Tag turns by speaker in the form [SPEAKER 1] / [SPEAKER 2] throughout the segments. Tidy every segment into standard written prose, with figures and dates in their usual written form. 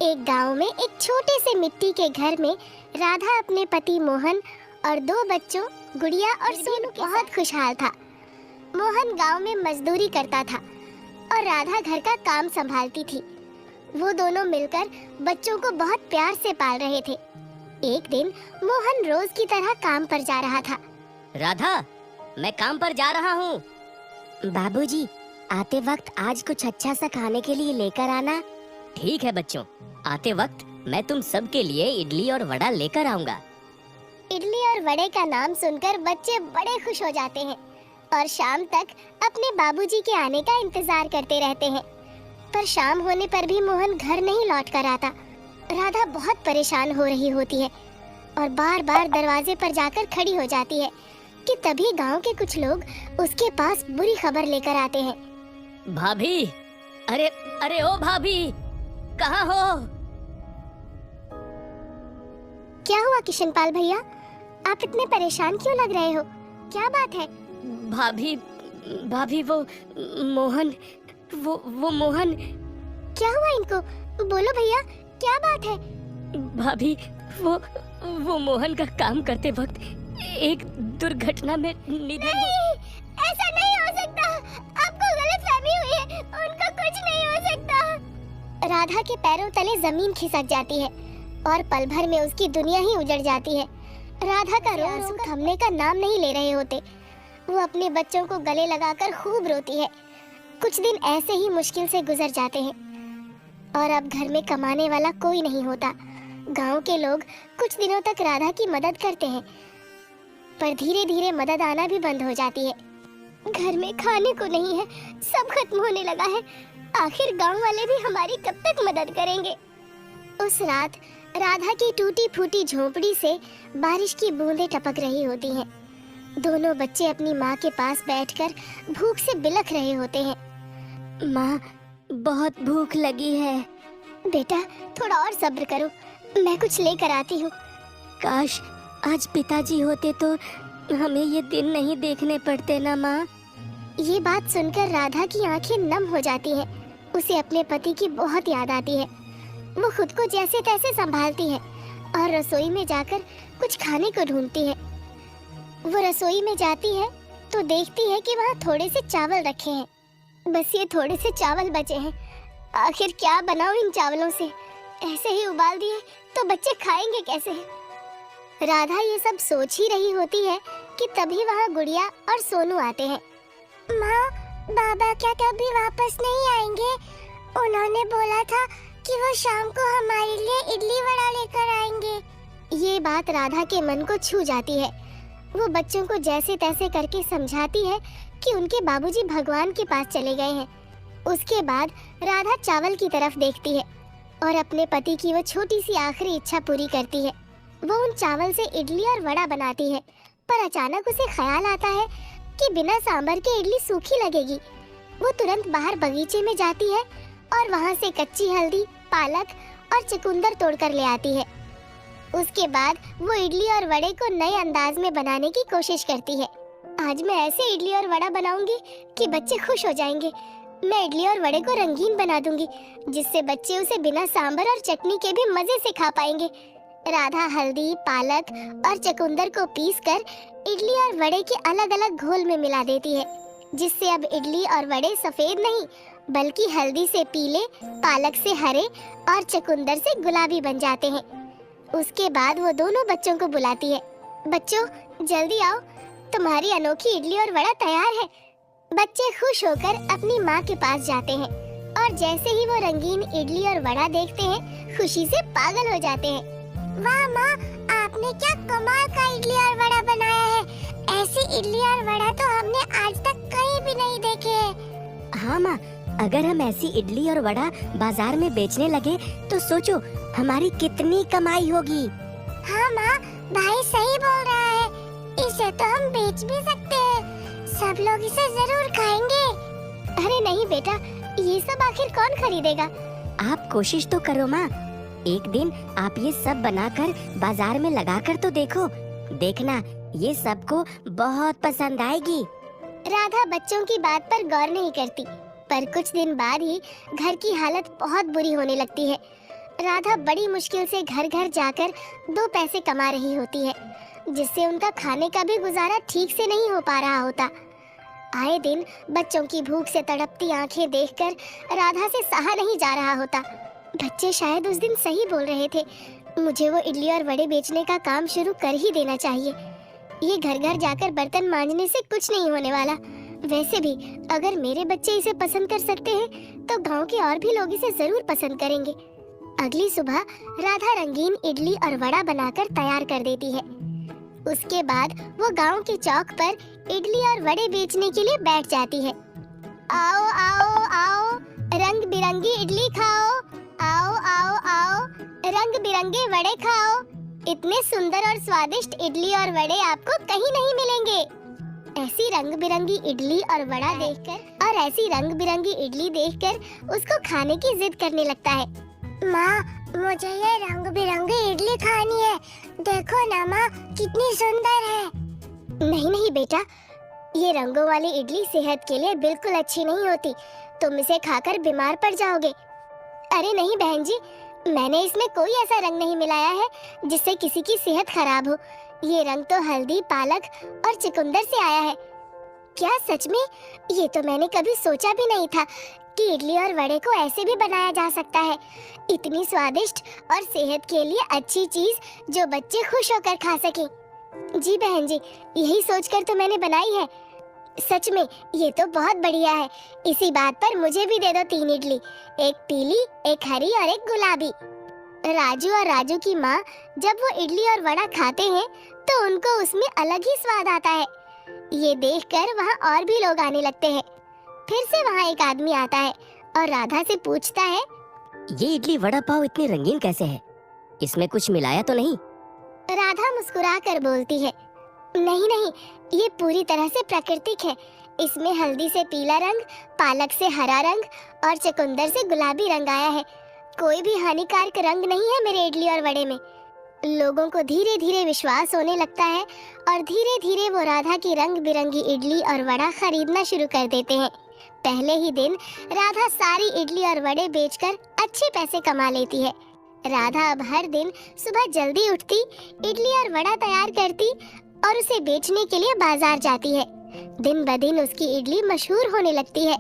[SPEAKER 1] एक गांव में एक छोटे से मिट्टी के घर में राधा अपने पति मोहन और दो बच्चों गुड़िया और सोनू बहुत खुशहाल था। मोहन गांव में मजदूरी करता था और राधा घर का काम संभालती थी। वो दोनों मिलकर बच्चों को बहुत प्यार से पाल रहे थे। एक दिन मोहन रोज की तरह काम पर जा रहा था।
[SPEAKER 2] राधा, मैं काम पर जा रहा हूँ।
[SPEAKER 1] बाबूजी, आते वक्त आज कुछ अच्छा सा खाने के लिए लेकर आना।
[SPEAKER 2] ठीक है बच्चों, आते वक्त मैं तुम सब के लिए इडली और वड़ा लेकर आऊंगा।
[SPEAKER 1] इडली और वड़े का नाम सुनकर बच्चे बड़े खुश हो जाते हैं और शाम तक अपने बाबूजी के आने का इंतजार करते रहते हैं। पर शाम होने पर भी मोहन घर नहीं लौट कर आता। राधा बहुत परेशान हो रही होती है और बार बार दरवाजे पर जाकर खड़ी हो जाती है कि तभी गांव के कुछ लोग उसके पास बुरी खबर लेकर आते हैं।
[SPEAKER 2] भाभी, अरे अरे ओ भाभी, कहाँ हो?
[SPEAKER 1] क्या हुआ किशनपाल भैया, आप इतने परेशान क्यों लग रहे हो? क्या बात है?
[SPEAKER 2] भाभी, वो मोहन।
[SPEAKER 1] क्या हुआ इनको? बोलो भैया, क्या बात है?
[SPEAKER 2] भाभी, वो मोहन का काम करते वक्त एक दुर्घटना में निधन
[SPEAKER 1] नहीं, ऐसा नहीं हो सकता। आपको गलतफहमी हुई है, उनका कुछ नहीं हो सकता। राधा के पैरों तले जमीन खिसक जाती है और पल भर में उसकी दुनिया ही उजड़ जाती है। राधा का आंसू थमने का नाम नहीं ले रहे होते। वो अपने बच्चों को गले लगाकर खूब रोती है। कुछ दिन ऐसे ही मुश्किल से गुजर जाते हैं और अब घर में कमाने वाला कोई नहीं होता। गांव के लोग कुछ दिनों तक राधा की मदद करते हैं, पर धीरे धीरे मदद आना भी बंद हो जाती है। घर में खाने को नहीं है, सब खत्म होने लगा है। आखिर गांव वाले भी हमारी कब तक मदद करेंगे? उस रात राधा की टूटी फूटी झोपड़ी से बारिश की बूंदें टपक रही होती हैं। दोनों बच्चे अपनी माँ के पास बैठकर भूख से बिलख रहे होते हैं। माँ, बहुत भूख लगी है। बेटा, थोड़ा और सब्र करो, मैं कुछ लेकर आती हूँ। काश आज पिताजी होते तो हमें ये दिन नहीं देखने पड़ते ना माँ। ये बात सुनकर राधा की आंखें नम हो जाती हैं। उसे अपने पति की बहुत याद आती है। वो खुद को जैसे तैसे संभालती है और रसोई में जाकर कुछ खाने को ढूंढती है। वो रसोई में जाती है तो देखती है कि वहाँ थोड़े से चावल रखे हैं। बस ये थोड़े से चावल बचे हैं। आखिर क्या बनाऊं इन चावलों से? ऐसे ही उबाल दिए तो बच्चे खाएंगे कैसे? राधा ये सब सोच ही रही होती है कि तभी वहाँ गुड़िया और सोनू आते हैं। माँ, बाबा क्या कभी वापस नहीं आएंगे? उन्होंने बोला था कि वो शाम को हमारे लिए इडली वड़ा लेकर आएंगे। ये बात राधा के मन को छू जाती है। वो बच्चों को जैसे तैसे करके समझाती है कि उनके बाबूजी भगवान के पास चले गए हैं। उसके बाद राधा चावल की तरफ देखती है और अपने पति की वो छोटी सी आखिरी इच्छा पूरी करती है। वो उन चावल से इडली और वड़ा बनाती है, पर अचानक उसे ख्याल आता है कि बिना सांभर के इडली सूखी लगेगी। वो तुरंत बाहर बगीचे में जाती है और वहाँ से कच्ची हल्दी, पालक और चुकंदर तोड़कर ले आती है। उसके बाद वो इडली और वड़े को नए अंदाज में बनाने की कोशिश करती है। आज मैं ऐसे इडली और वड़ा बनाऊंगी कि बच्चे खुश हो जाएंगे। मैं इडली और वड़े को रंगीन बना दूंगी, जिससे बच्चे उसे बिना सांभर और चटनी के भी मजे से खा पाएंगे। राधा हल्दी, पालक और चुकंदर को पीसकर इडली और वड़े के अलग अलग घोल में मिला देती है, जिससे अब इडली और वड़े सफेद नहीं बल्कि हल्दी से पीले, पालक से हरे और चुकंदर से गुलाबी बन जाते हैं। उसके बाद वो दोनों बच्चों को बुलाती है। बच्चों, जल्दी आओ, तुम्हारी अनोखी इडली और वड़ा तैयार है। बच्चे खुश होकर अपनी माँ के पास जाते हैं और जैसे ही वो रंगीन इडली और वड़ा देखते हैं, खुशी से पागल हो जाते हैं। वाह माँ, आपने क्या कमाल का इडली और वड़ा बनाया है। ऐसी इडली और वड़ा तो हमने आज तक कहीं भी नहीं देखे।
[SPEAKER 3] हाँ माँ, अगर हम ऐसी इडली और वड़ा बाजार में बेचने लगे तो सोचो हमारी कितनी कमाई होगी।
[SPEAKER 1] हाँ माँ, भाई सही बोल रहा है। इसे तो हम बेच भी सकते हैं, सब लोग इसे जरूर खाएंगे। अरे नहीं बेटा, ये सब आखिर कौन खरीदेगा?
[SPEAKER 3] आप कोशिश तो करो माँ। एक दिन आप ये सब बनाकर बाजार में लगाकर तो देखो, देखना ये सबको बहुत पसंद आएगी।
[SPEAKER 1] राधा बच्चों की बात पर गौर नहीं करती, पर कुछ दिन बाद ही घर की हालत बहुत बुरी होने लगती है। राधा बड़ी मुश्किल से घर घर जाकर 2 पैसे कमा रही होती है, जिससे उनका खाने का भी गुजारा ठीक से नहीं हो पा रहा होता। आए दिन बच्चों की भूख से तड़पती आंखें देखकर राधा से सहा नहीं जा रहा होता। बच्चे शायद उस दिन सही बोल रहे थे, मुझे वो इडली और वड़े बेचने का काम शुरू कर ही देना चाहिए। ये घर घर जाकर बर्तन मांजने से कुछ नहीं होने वाला। वैसे भी अगर मेरे बच्चे इसे पसंद कर सकते हैं तो गांव के और भी लोग इसे जरूर पसंद करेंगे। अगली सुबह राधा रंगीन इडली और वड़ा बनाकर तैयार कर देती है। उसके बाद वो गांव के चौक पर इडली और वड़े बेचने के लिए बैठ जाती है। आओ आओ आओ, रंग बिरंगी इडली खाओ, आओ आओ आओ, रंग बिरंगे वड़े खाओ। इतने सुंदर और स्वादिष्ट इडली और वड़े आपको कहीं नहीं मिलेंगे। ऐसी रंग बिरंगी इडली और वड़ा देखकर उसको खाने की जिद करने लगता है। माँ, मुझे ये रंग बिरंगी इडली खानी है। देखो ना माँ, कितनी सुंदर है। नहीं नहीं बेटा, ये रंगों वाली इडली सेहत के लिए बिल्कुल अच्छी नहीं होती। तुम इसे खाकर बीमार पड़ जाओगे। अरे नहीं बहन जी, मैंने इसमें कोई ऐसा रंग नहीं मिलाया है जिससे किसी की सेहत खराब हो। ये रंग तो हल्दी, पालक और चुकंदर से आया है। क्या सच में? ये तो मैंने कभी सोचा भी नहीं था कि इडली और वड़े को ऐसे भी बनाया जा सकता है। इतनी स्वादिष्ट और सेहत के लिए अच्छी चीज जो बच्चे खुश होकर खा सकें। जी बहन जी, यही सोचकर तो मैंने बनाई है। सच में ये तो बहुत बढ़िया है। इसी बात पर मुझे भी दे दो 3 इडली, एक पीली, एक हरी और एक गुलाबी। राजू और राजू की माँ जब वो इडली और वड़ा खाते हैं तो उनको उसमें अलग ही स्वाद आता है। ये देखकर वहाँ और भी लोग आने लगते हैं। फिर से वहाँ एक आदमी आता है और राधा से पूछता है,
[SPEAKER 3] ये इडली वड़ा पाव इतनी रंगीन कैसे है? इसमें कुछ मिलाया तो नहीं?
[SPEAKER 1] राधा मुस्कुरा कर बोलती है, नहीं नहीं, ये पूरी तरह से प्राकृतिक है। इसमें हल्दी से पीला रंग, पालक से हरा रंग और चुकंदर से गुलाबी रंग आया है। कोई भी हानिकारक रंग नहीं है मेरे इडली और वड़े में। लोगों को धीरे धीरे विश्वास होने लगता है और धीरे धीरे वो राधा की रंग बिरंगी इडली और वड़ा खरीदना शुरू कर देते हैं। पहले ही दिन राधा सारी इडली और वड़े बेचकर अच्छे पैसे कमा लेती है। राधा अब हर दिन सुबह जल्दी उठती, इडली और वड़ा तैयार करती और उसे बेचने के लिए बाजार जाती है। दिन ब दिन उसकी इडली मशहूर होने लगती है।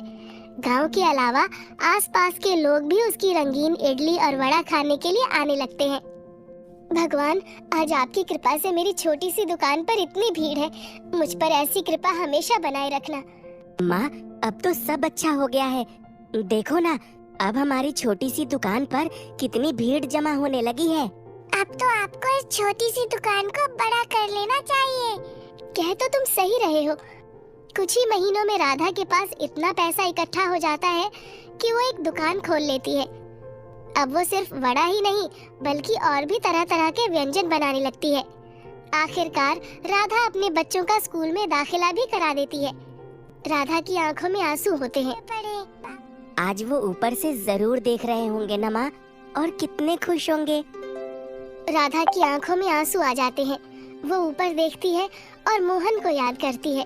[SPEAKER 1] गांव के अलावा आसपास के लोग भी उसकी रंगीन इडली और वड़ा खाने के लिए आने लगते हैं। भगवान, आज आपकी कृपा से मेरी छोटी सी दुकान पर इतनी भीड़ है। मुझ पर ऐसी कृपा हमेशा बनाए रखना।
[SPEAKER 3] माँ, अब तो सब अच्छा हो गया है। देखो ना, अब हमारी छोटी सी दुकान पर कितनी भीड़ जमा होने लगी है।
[SPEAKER 1] अब तो आपको इस छोटी सी दुकान को बड़ा कर लेना चाहिए। कह तो तुम सही रहे हो। कुछ ही महीनों में राधा के पास इतना पैसा इकट्ठा हो जाता है कि वो एक दुकान खोल लेती है। अब वो सिर्फ वड़ा ही नहीं बल्कि और भी तरह तरह के व्यंजन बनाने लगती है। आखिरकार राधा अपने बच्चों का स्कूल में दाखिला भी करा देती है। राधा की आंखों में आंसू होते हैं।
[SPEAKER 3] आज वो ऊपर से जरूर देख रहे होंगे ना माँ, और कितने खुश होंगे।
[SPEAKER 1] राधा की आंखों में आंसू आ जाते हैं। वो ऊपर देखती है और मोहन को याद करती है।